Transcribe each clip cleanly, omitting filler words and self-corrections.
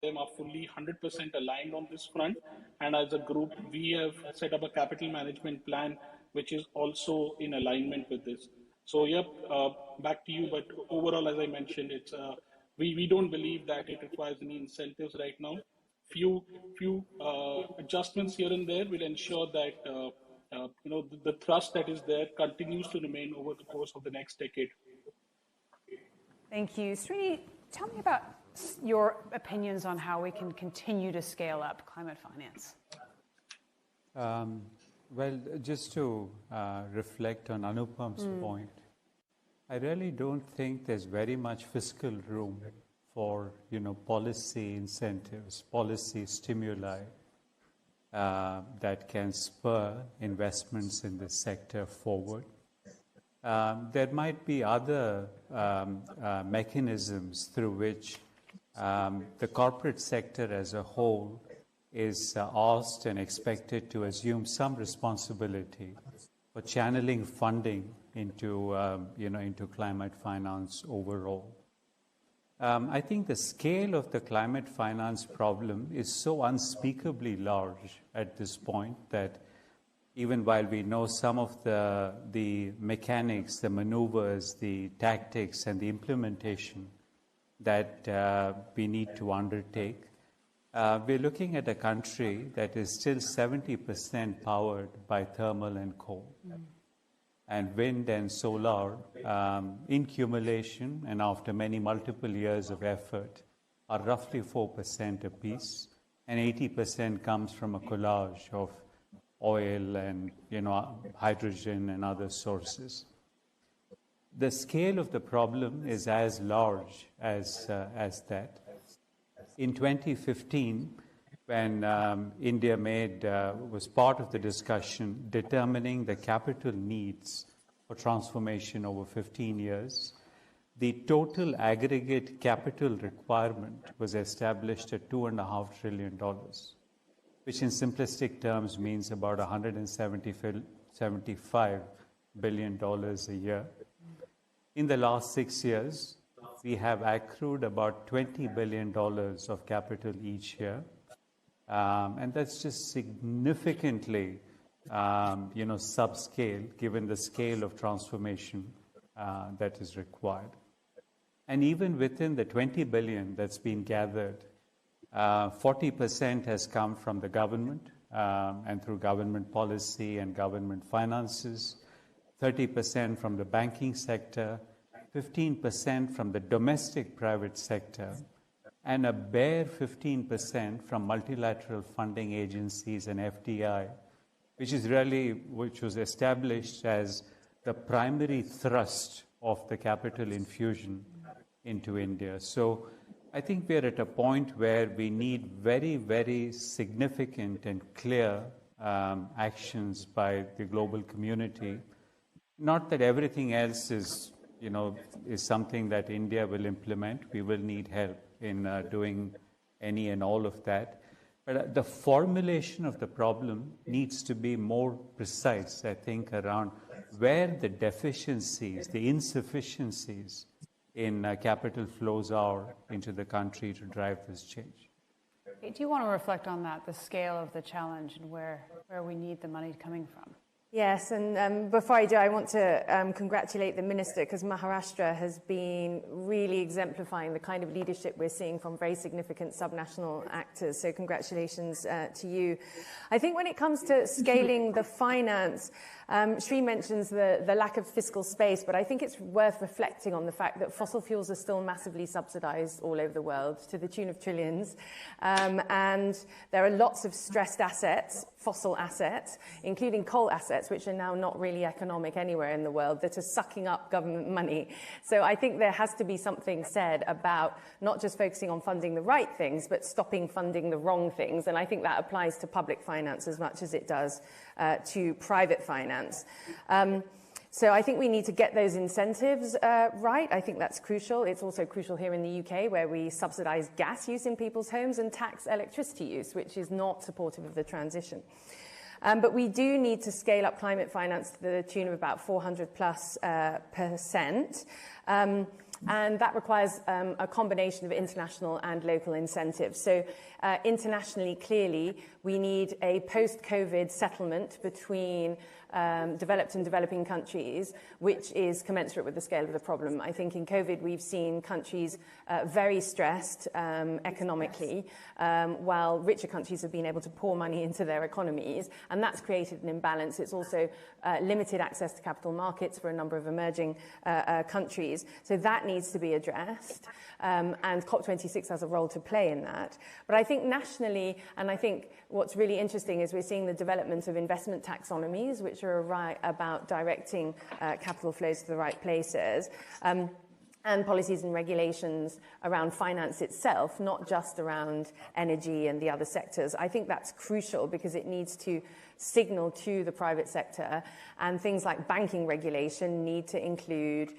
them are fully 100% aligned on this front. And as a group, we have set up a capital management plan, which is also in alignment with this. So, yep, back to you. But overall, as I mentioned, it's we don't believe that it requires any incentives right now. Few adjustments here and there will ensure that the thrust that is there continues to remain over the course of the next decade. Thank you. Srini, tell me about your opinions on how we can continue to scale up climate finance. Well, just to reflect on Anupam's point, I really don't think there's very much fiscal room for policy incentives, policy stimuli that can spur investments in this sector forward. There might be other mechanisms through which the corporate sector as a whole is asked and expected to assume some responsibility for channeling funding into climate finance overall. I think the scale of the climate finance problem is so unspeakably large at this point that even while we know some of the mechanics, the maneuvers, the tactics, and the implementation that we need to undertake, we're looking at a country that is still 70% powered by thermal and coal. And wind and solar, in accumulation and after many multiple years of effort, are roughly 4% apiece, and 80% comes from a collage of oil and hydrogen and other sources. The scale of the problem is as large as that. In 2015, when India was part of the discussion determining the capital needs for transformation over 15 years, the total aggregate capital requirement was established at $2.5 trillion, which in simplistic terms means about $175 billion a year. In the last 6 years, we have accrued about $20 billion of capital each year. And that's just significantly, subscale, given the scale of transformation that is required. And even within the 20 billion that's been gathered, 40% has come from the government and through government policy and government finances, 30% from the banking sector, 15% from the domestic private sector, and a bare 15% from multilateral funding agencies and FDI, which was established as the primary thrust of the capital infusion into India. So I think we're at a point where we need very, very significant and clear actions by the global community. Not that everything else is something that India will implement. We will need help in doing any and all of that. But the formulation of the problem needs to be more precise, I think, around where the deficiencies, the insufficiencies in capital flows are into the country to drive this change. Do you want to reflect on that, the scale of the challenge and where we need the money coming from? Yes, and before I do, I want to congratulate the Minister, because Maharashtra has been really exemplifying the kind of leadership we're seeing from very significant subnational actors. So congratulations to you. I think when it comes to scaling the finance, Sri mentions the lack of fiscal space, but I think it's worth reflecting on the fact that fossil fuels are still massively subsidized all over the world to the tune of trillions. And there are lots of stressed assets, fossil assets, including coal assets, which are now not really economic anywhere in the world, that are sucking up government money. So I think there has to be something said about not just focusing on funding the right things, but stopping funding the wrong things. And I think that applies to public finance as much as it does to private finance. So I think we need to get those incentives right. I think that's crucial. It's also crucial here in the UK, where we subsidise gas use in people's homes and tax electricity use, which is not supportive of the transition. But we do need to scale up climate finance to the tune of about 400+%. And that requires a combination of international and local incentives. So internationally, clearly, we need a post-COVID settlement between developed and developing countries, which is commensurate with the scale of the problem. I think in COVID, we've seen countries very stressed economically, while richer countries have been able to pour money into their economies, and that's created an imbalance. It's also limited access to capital markets for a number of emerging countries. So that needs to be addressed, and COP26 has a role to play in that. But I think nationally, and I think what's really interesting is we're seeing the development of investment taxonomies, which are about directing capital flows to the right places, and policies and regulations around finance itself, not just around energy and the other sectors. I think that's crucial because it needs to signal to the private sector, and things like banking regulation need to include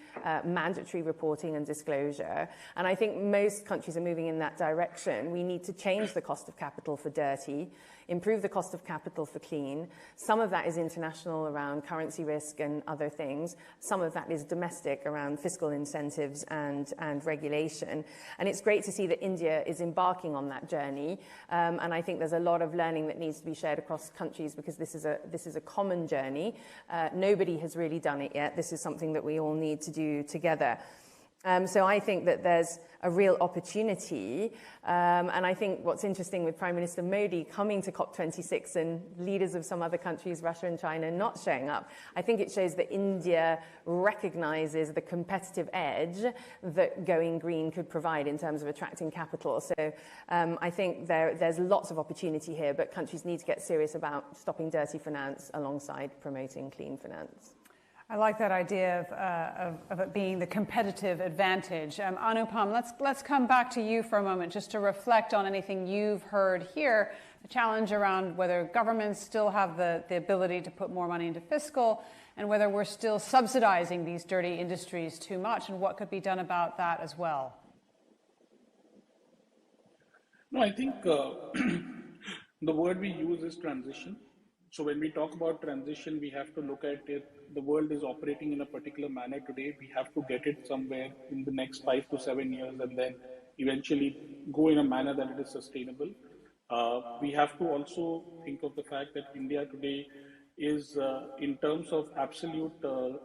mandatory reporting and disclosure. And I think most countries are moving in that direction. We need to change the cost of capital for dirty, improve the cost of capital for clean. Some of that is international around currency risk and other things. Some of that is domestic around fiscal incentives and regulation. And it's great to see that India is embarking on that journey. And I think there's a lot of learning that needs to be shared across countries because this is a common journey. Nobody has really done it yet. This is something that we all need to do together. So I think that there's a real opportunity. And I think what's interesting with Prime Minister Modi coming to COP26 and leaders of some other countries, Russia and China, not showing up, I think it shows that India recognizes the competitive edge that going green could provide in terms of attracting capital. So I think there's lots of opportunity here, but countries need to get serious about stopping dirty finance alongside promoting clean finance. I like that idea of it being the competitive advantage. Anupam, let's come back to you for a moment just to reflect on anything you've heard here, the challenge around whether governments still have the ability to put more money into fiscal and whether we're still subsidizing these dirty industries too much and what could be done about that as well. No, I think the word we use is transition. So when we talk about transition, we have to look at it. The world is operating in a particular manner today. We have to get it somewhere in the next 5 to 7 years and then eventually go in a manner that it is sustainable. We have to also think of the fact that India today is, in terms of absolute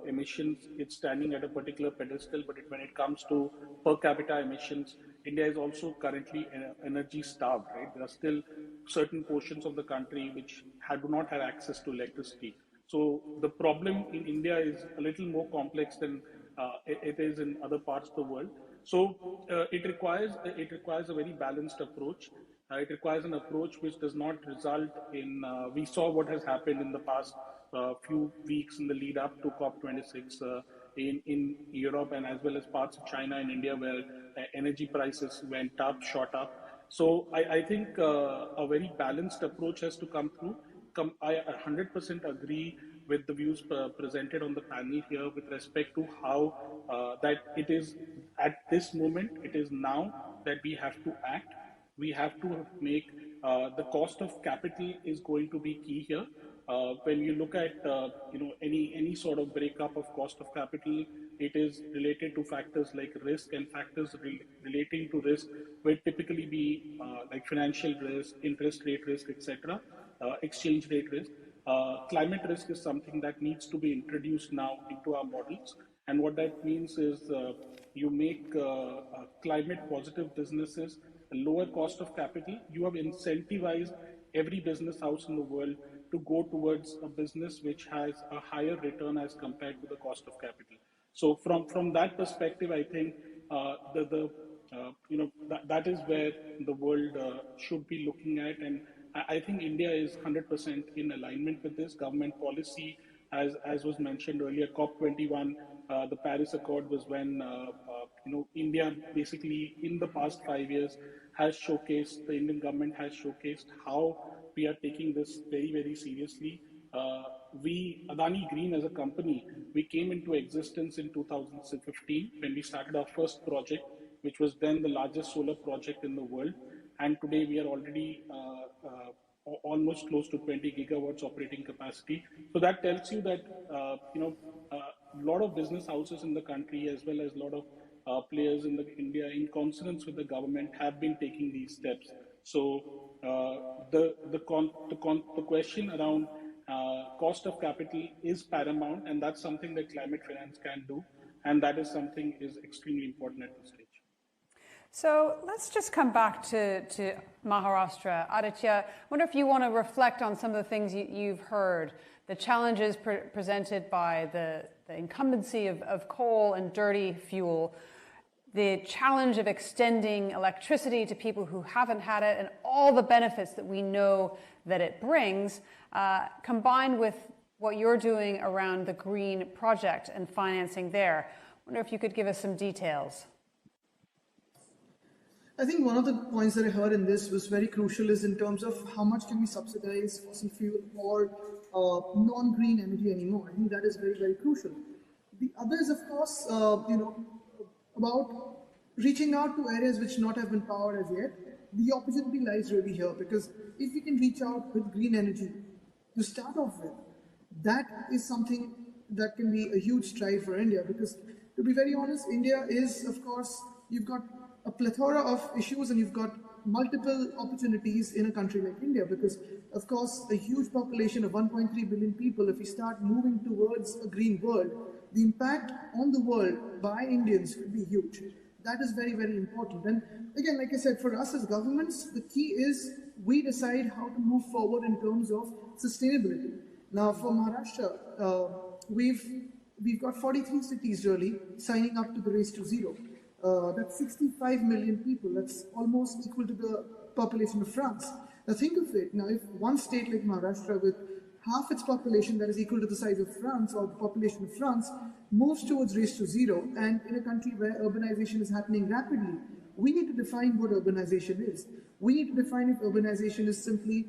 emissions, it's standing at a particular pedestal, but when it comes to per capita emissions, India is also currently energy starved, right? There are still certain portions of the country which do not have access to electricity. So the problem in India is a little more complex than it is in other parts of the world. So it requires a very balanced approach. It requires an approach which does not result in, we saw what has happened in the past few weeks in the lead up to COP26 in Europe and as well as parts of China and India where energy prices went up, shot up. So I think a very balanced approach has to come through. I 100% agree with the views presented on the panel here with respect to how that it is at this moment, it is now that we have to act. We have to make the cost of capital is going to be key here. When you look at any sort of breakup of cost of capital, it is related to factors like risk, and factors relating to risk will typically be like financial risk, interest rate risk, etc., exchange rate risk. Climate risk is something that needs to be introduced now into our models, and what that means is you make climate positive businesses a lower cost of capital. You have incentivized every business house in the world to go towards a business which has a higher return as compared to the cost of capital. So from that perspective, I think that is where the world should be looking at, and I think India is 100% in alignment with this government policy. As was mentioned earlier, COP21, the Paris Accord was when India basically in the past 5 years has showcased, the Indian government has showcased how we are taking this very, very seriously. Adani Green as a company, we came into existence in 2015 when we started our first project, which was then the largest solar project in the world. And today we are already almost close to 20 gigawatts operating capacity. So that tells you that a lot of business houses in the country, as well as a lot of players in India, in consonance with the government, have been taking these steps. So the question around cost of capital is paramount, and that's something that climate finance can do, and that is something is extremely important at this stage. So let's just come back to Maharashtra. Aaditya, I wonder if you want to reflect on some of the things you've heard, the challenges presented by the incumbency of coal and dirty fuel, the challenge of extending electricity to people who haven't had it, and all the benefits that we know that it brings, combined with what you're doing around the green project and financing there. I wonder if you could give us some details. I think one of the points that I heard in this was very crucial is in terms of how much can we subsidize fossil fuel or non-green energy anymore. I think that is very, very crucial. The other is, of course, about reaching out to areas which not have been powered as yet. The opportunity lies really here, because if we can reach out with green energy to start off with, that is something that can be a huge stride for India. Because to be very honest, India is, of course, you've got a plethora of issues and you've got multiple opportunities in a country like India, because of course a huge population of 1.3 billion people, if we start moving towards a green world, the impact on the world by Indians could be huge. That is very, very important. And again, like I said, for us as governments, the key is we decide how to move forward in terms of sustainability. Now for Maharashtra, we've got 43 cities really signing up to the Race to Zero. That's 65 million people. That's almost equal to the population of France. Now think of it. Now if one state like Maharashtra with half its population that is equal to the size of France or the population of France moves towards Race to Zero, and in a country where urbanization is happening rapidly, we need to define what urbanization is. We need to define if urbanization is simply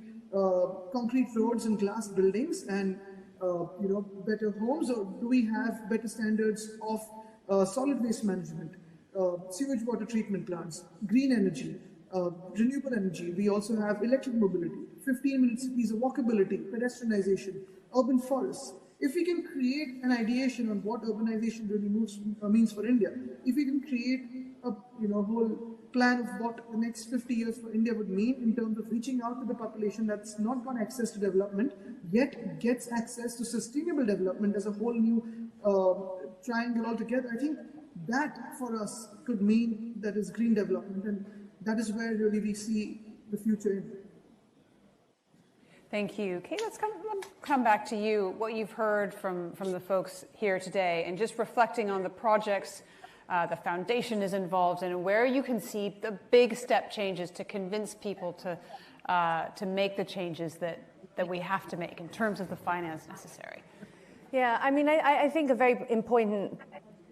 concrete roads and glass buildings and better homes, or do we have better standards of solid waste management, sewage water treatment plants, green energy, renewable energy. We also have electric mobility, 15-minute cities of walkability, pedestrianization, urban forests. If we can create an ideation on what urbanization really means for India, if we can create a whole plan of what the next 50 years for India would mean in terms of reaching out to the population that's not got access to development, yet gets access to sustainable development as a whole new triangle altogether, I think that for us could mean that is green development, and that is where really we see the future in. Thank you. Kate, let's come back to you, what you've heard from the folks here today, and just reflecting on the projects the foundation is involved in, and where you can see the big step changes to convince people to make the changes that we have to make in terms of the finance necessary. Yeah, I mean, I think a very important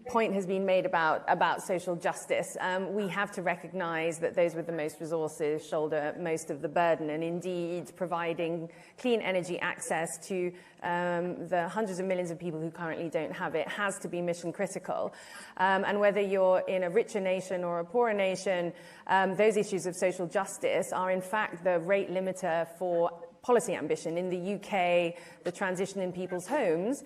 point has been made about social justice. We have to recognize that those with the most resources shoulder most of the burden, and indeed providing clean energy access to the hundreds of millions of people who currently don't have it has to be mission critical. And whether you're in a richer nation or a poorer nation, those issues of social justice are in fact the rate limiter for policy ambition. In the UK, the transition in people's homes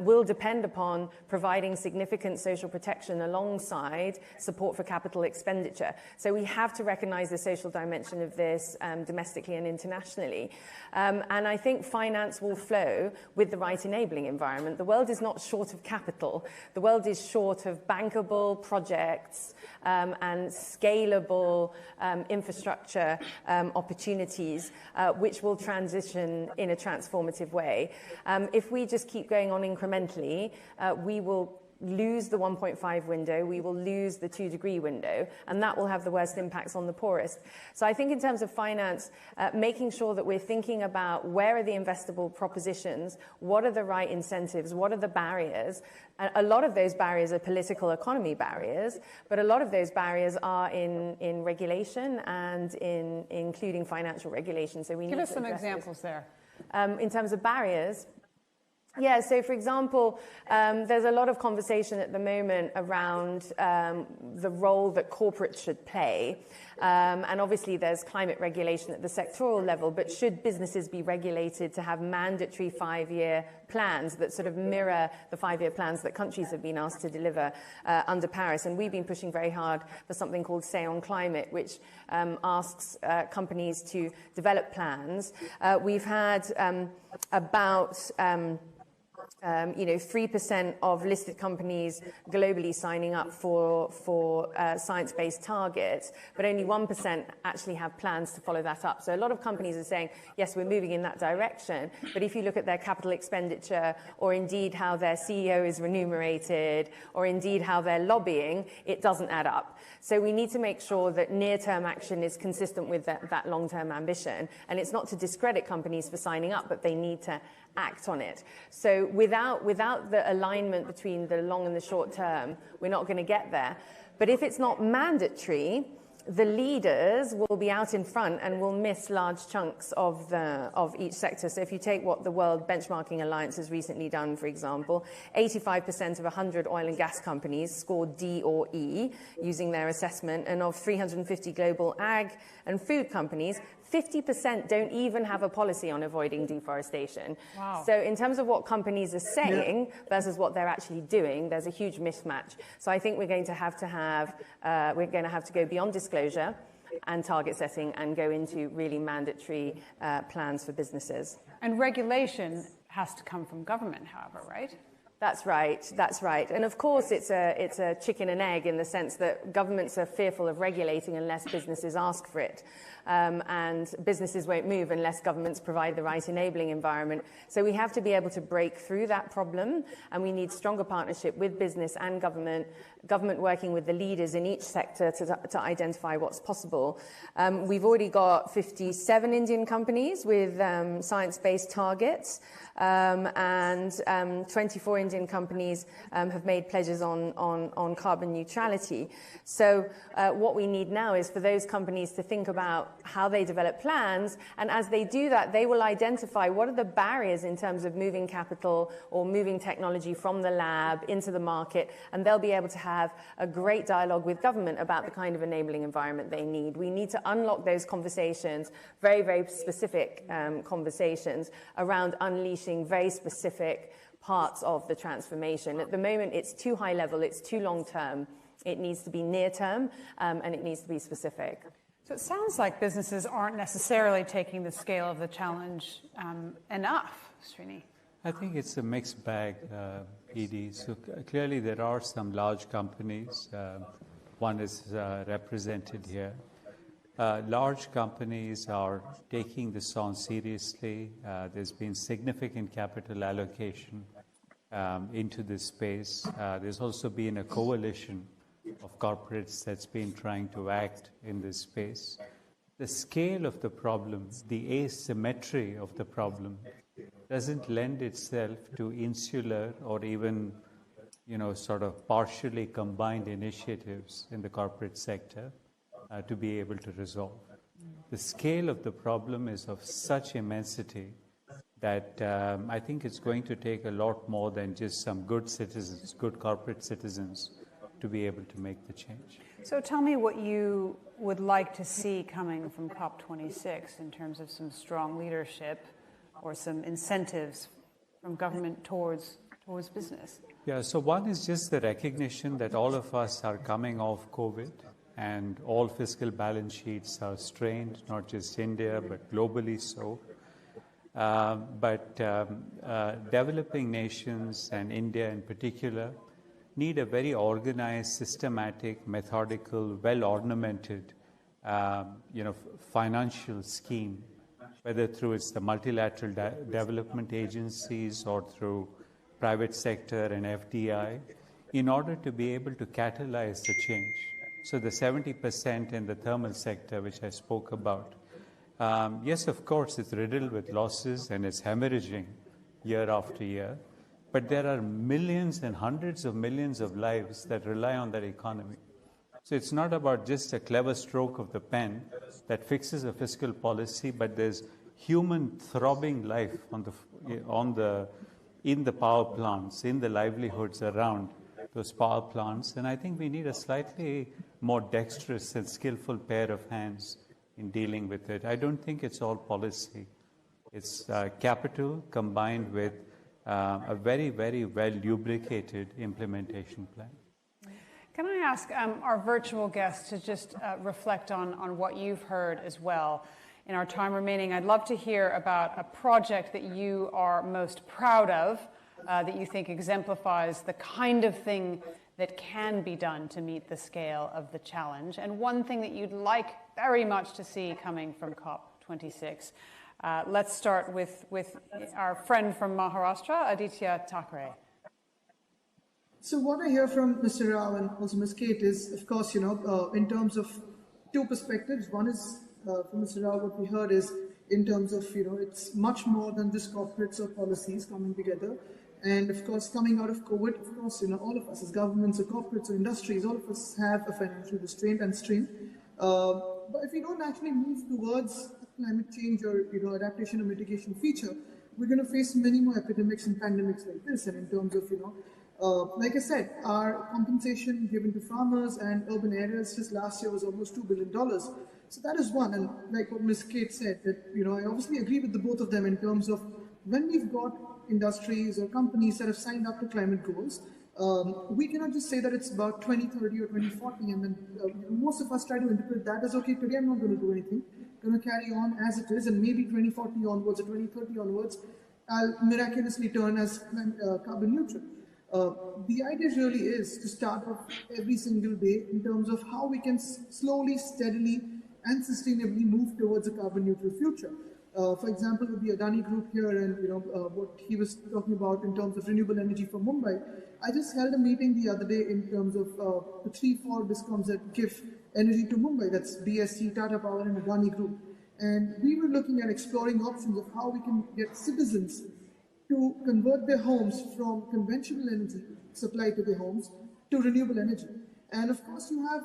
will depend upon providing significant social protection alongside support for capital expenditure. So we have to recognize the social dimension of this domestically and internationally. And I think finance will flow with the right enabling environment. The world is not short of capital. The world is short of bankable projects and scalable infrastructure opportunities, which will transition in a transformative way. If we just keep going on incrementally, we will lose the 1.5 window, we will lose the 2-degree window, and that will have the worst impacts on the poorest. So I think in terms of finance, making sure that we're thinking about where are the investable propositions, what are the right incentives, what are the barriers. A lot of those barriers are political economy barriers, but a lot of those barriers are in regulation and in including financial regulation. So we give us some examples there. In terms of barriers, Yeah, so for example, there's a lot of conversation at the moment around the role that corporates should play. And obviously there's climate regulation at the sectoral level, but should businesses be regulated to have mandatory 5-year plans that sort of mirror the 5-year plans that countries have been asked to deliver under Paris? And we've been pushing very hard for something called Say on Climate, which asks companies to develop plans. We've had about 3% of listed companies globally signing up for science-based targets, but only 1% actually have plans to follow that up. So a lot of companies are saying, yes, we're moving in that direction, but if you look at their capital expenditure, or indeed how their CEO is remunerated, or indeed how they're lobbying, it doesn't add up. So we need to make sure that near-term action is consistent with that long-term ambition. And it's not to discredit companies for signing up, but they need to act on it. So without the alignment between the long and the short term, we're not going to get there. But if it's not mandatory, the leaders will be out in front and will miss large chunks of each sector. So if you take what the World Benchmarking Alliance has recently done, for example, 85% of 100 oil and gas companies scored D or E using their assessment, and of 350 global ag and food companies, 50% don't even have a policy on avoiding deforestation. Wow. So in terms of what companies are saying versus what they're actually doing, there's a huge mismatch. So I think we're going to have to go beyond disclosure and target setting and go into really mandatory plans for businesses. And regulation has to come from government, however, right? That's right. That's right. And of course, it's a chicken and egg in the sense that governments are fearful of regulating unless businesses ask for it. And businesses won't move unless governments provide the right enabling environment. So we have to be able to break through that problem, and we need stronger partnership with business and government working with the leaders in each sector to identify what's possible. We've already got 57 Indian companies with science-based targets, and 24 Indian companies have made pledges on carbon neutrality. So what we need now is for those companies to think about how they develop plans, and as they do that, they will identify what are the barriers in terms of moving capital or moving technology from the lab into the market, and they'll be able to have a great dialogue with government about the kind of enabling environment they need. We need to unlock those conversations, very, very specific conversations around unleashing very specific parts of the transformation. At the moment, it's too high level, it's too long term. It needs to be near term, and it needs to be specific. So it sounds like businesses aren't necessarily taking the scale of the challenge enough, Srini. I think it's a mixed bag, Edie. So clearly there are some large companies. One is represented here. Large companies are taking this on seriously. There's been significant capital allocation into this space. There's also been a coalition of corporates that's been trying to act in this space. The scale of the problem, the asymmetry of the problem, doesn't lend itself to insular or even, sort of partially combined initiatives in the corporate sector to be able to resolve. The scale of the problem is of such immensity that I think it's going to take a lot more than just some good citizens, good corporate citizens, to be able to make the change. So tell me what you would like to see coming from COP26 in terms of some strong leadership or some incentives from government towards business. Yeah, so one is just the recognition that all of us are coming off COVID and all fiscal balance sheets are strained, not just India, but globally so. But developing nations, and India in particular, need a very organized, systematic, methodical, well-ornamented, financial scheme, whether through the multilateral development agencies or through private sector and FDI, in order to be able to catalyze the change. So the 70% in the thermal sector, which I spoke about, yes, of course, it's riddled with losses and it's hemorrhaging year after year. But there are millions and hundreds of millions of lives that rely on that economy. So it's not about just a clever stroke of the pen that fixes a fiscal policy, but there's human throbbing life on in the power plants, in the livelihoods around those power plants. And I think we need a slightly more dexterous and skillful pair of hands in dealing with it. I don't think it's all policy. It's capital combined with a very, very well lubricated implementation plan. Can I ask our virtual guests to just reflect on what you've heard as well? In our time remaining, I'd love to hear about a project that you are most proud of, that you think exemplifies the kind of thing that can be done to meet the scale of the challenge, and one thing that you'd like very much to see coming from COP26. Let's start with our friend from Maharashtra, Aaditya Thackeray. So what I hear from Mr. Rao and also Ms. Kate is, of course, in terms of two perspectives. One is from Mr. Rao, what we heard is in terms of, it's much more than just corporates or policies coming together. And of course, coming out of COVID, of course, all of us as governments or corporates or industries, all of us have a financial restraint and strain. But if we don't actually move towards climate change or, adaptation or mitigation feature, we're going to face many more epidemics and pandemics like this. And in terms of, like I said, our compensation given to farmers and urban areas just last year was almost $2 billion. So that is one. And like what Ms. Kate said, that, I obviously agree with the both of them in terms of when we've got industries or companies that have signed up to climate goals, we cannot just say that it's about 2030 or 2040 and then most of us try to interpret that as, okay, today I'm not going to do anything, going to carry on as it is, and maybe 2040 onwards or 2030 onwards, I'll miraculously turn as carbon neutral. The idea really is to start off every single day in terms of how we can slowly, steadily and sustainably move towards a carbon neutral future. For example, with the Adani group here and what he was talking about in terms of renewable energy for Mumbai, I just held a meeting the other day in terms of the 3-4 discoms that give energy to Mumbai, that's BSC, Tata Power and Adani group. And we were looking at exploring options of how we can get citizens to convert their homes from conventional energy supply to their homes to renewable energy. And of course, you have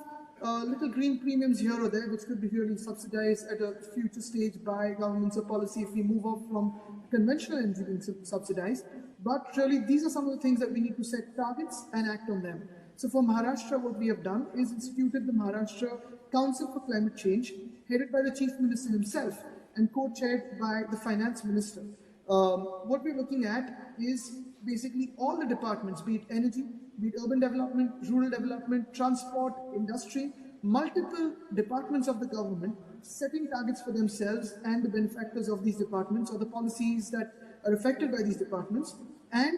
little green premiums here or there, which could be really subsidized at a future stage by governments or policy if we move off from conventional energy being subsidized. But really, these are some of the things that we need to set targets and act on them. So for Maharashtra, what we have done is instituted the Maharashtra Council for Climate Change, headed by the Chief Minister himself and co-chaired by the Finance Minister. What we're looking at is basically all the departments, be it energy, be it urban development, rural development, transport, industry, multiple departments of the government setting targets for themselves and the benefactors of these departments or the policies that are affected by these departments, and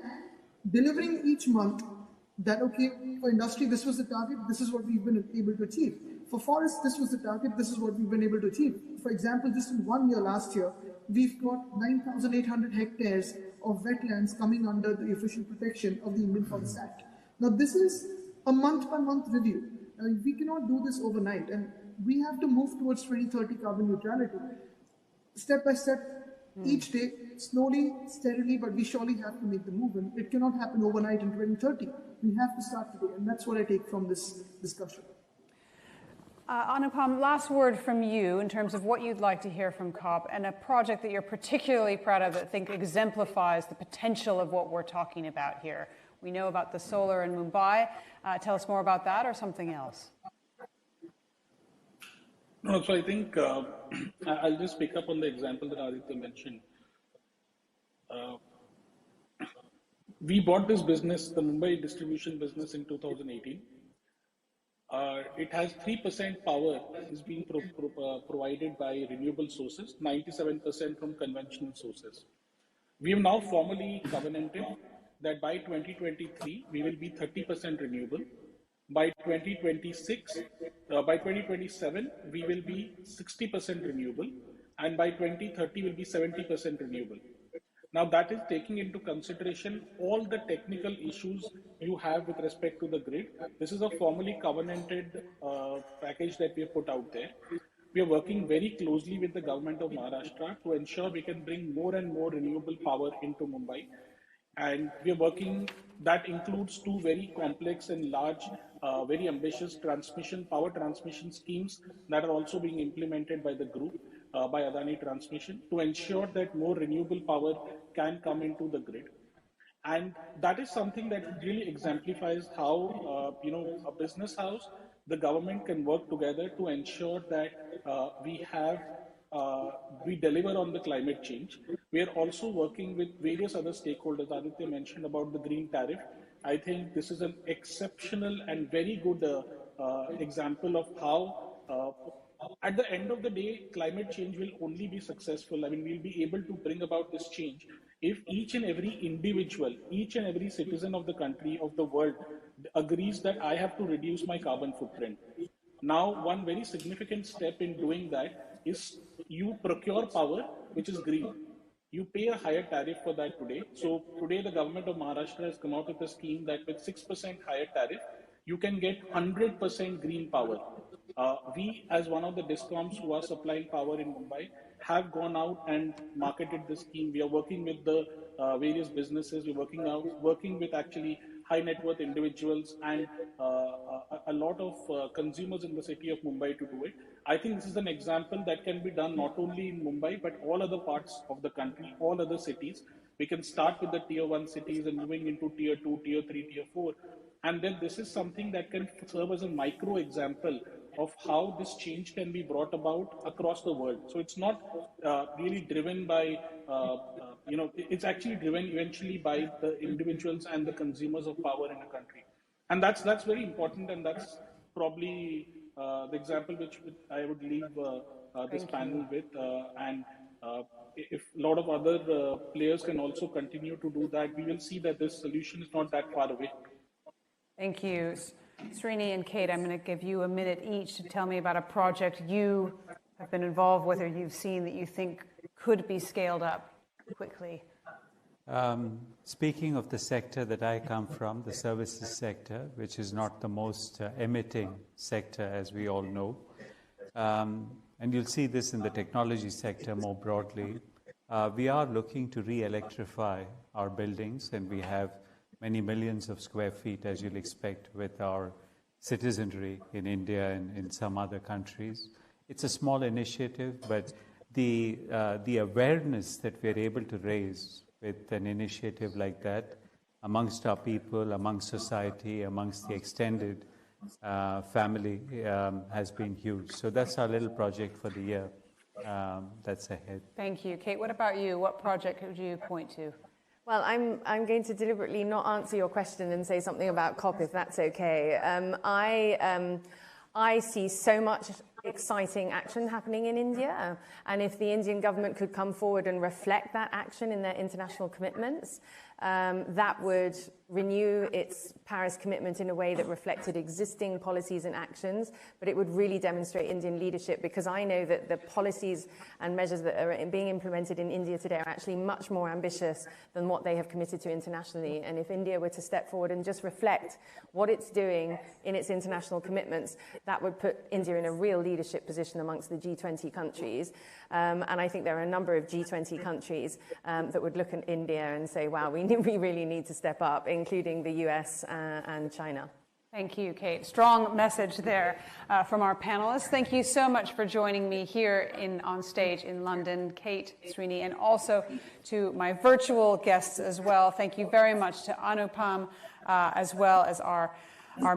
delivering each month that, okay, for industry, this was the target, this is what we've been able to achieve. For forest, this was the target, this is what we've been able to achieve. For example, just in 1 year last year, we've got 9,800 hectares of wetlands coming under the official protection of the Indian Forest Act. Now, this is a month-by-month review. We cannot do this overnight, and we have to move towards 2030 carbon neutrality. Step by step, each day, slowly, steadily, but we surely have to make the move, and it cannot happen overnight in 2030. We have to start today, and that's what I take from this discussion. Anupam, last word from you in terms of what you'd like to hear from COP and a project that you're particularly proud of that I think exemplifies the potential of what we're talking about here. We know about the solar in Mumbai. Tell us more about that or something else. No, so I think I'll just pick up on the example that Aaditya mentioned. We bought this business, the Mumbai distribution business, in 2018. It has 3% power is being provided by renewable sources, 97% from conventional sources. We have now formally covenanted that by 2023, we will be 30% renewable. By 2026, by 2027, we will be 60% renewable. And by 2030, we'll be 70% renewable. Now, that is taking into consideration all the technical issues you have with respect to the grid. This is a formally covenanted package that we have put out there. We are working very closely with the government of Maharashtra to ensure we can bring more and more renewable power into Mumbai. And we are working, that includes two very complex and large, very ambitious power transmission schemes that are also being implemented by the group, by Adani Transmission, to ensure that more renewable power can come into the grid. And that is something that really exemplifies how, a business house, the government can work together to ensure that we deliver on the climate change. We are also working with various other stakeholders. Aditya mentioned about the green tariff. I think this is an exceptional and very good example of how, at the end of the day, climate change will only be successful. I mean, we'll be able to bring about this change if each and every individual, each and every citizen of the country, of the world, agrees that I have to reduce my carbon footprint. Now, one very significant step in doing that is you procure power which is green. You pay a higher tariff for that today. So today the government of Maharashtra has come out with a scheme that with 6% higher tariff, you can get 100% green power. We, as one of the DISCOMs who are supplying power in Mumbai, have gone out and marketed this scheme. We are working with the various businesses. We're working with actually high net worth individuals and a lot of consumers in the city of Mumbai to do it. I think this is an example that can be done not only in Mumbai, but all other parts of the country, all other cities. We can start with the tier 1 cities and moving into tier 2, tier 3, tier 4. And then this is something that can serve as a micro example of how this change can be brought about across the world. So it's not really driven by, it's actually driven eventually by the individuals and the consumers of power in a country. And that's very important, and that's probably the example which I would leave this panel with. If a lot of other players can also continue to do that, we will see that this solution is not that far away. Thank you. Srini and Kate, I'm going to give you a minute each to tell me about a project you have been involved with or you've seen that you think could be scaled up quickly. Speaking of the sector that I come from, the services sector, which is not the most emitting sector, as we all know, and you'll see this in the technology sector more broadly, we are looking to re-electrify our buildings, and we have many millions of square feet, as you'll expect, with our citizenry in India and in some other countries. It's a small initiative, but the awareness that we're able to raise with an initiative like that amongst our people, amongst society, amongst the extended family has been huge. So that's our little project for the year that's ahead. Thank you. Kate, what about you? What project would you point to? Well, I'm going to deliberately not answer your question and say something about COP, if that's okay. I see so much exciting action happening in India, and if the Indian government could come forward and reflect that action in their international commitments, that would renew its Paris commitment in a way that reflected existing policies and actions, but it would really demonstrate Indian leadership, because I know that the policies and measures that are being implemented in India today are actually much more ambitious than what they have committed to internationally. And if India were to step forward and just reflect what it's doing in its international commitments, that would put India in a real leadership position amongst the G20 countries. And I think there are a number of G20 countries that would look at India and say, wow, we really need to step up, including the US and China. Thank you, Kate. Strong message there from our panelists. Thank you so much for joining me here on stage in London, Kate, Srini, and also to my virtual guests as well. Thank you very much to Anupam, as well as our Minister.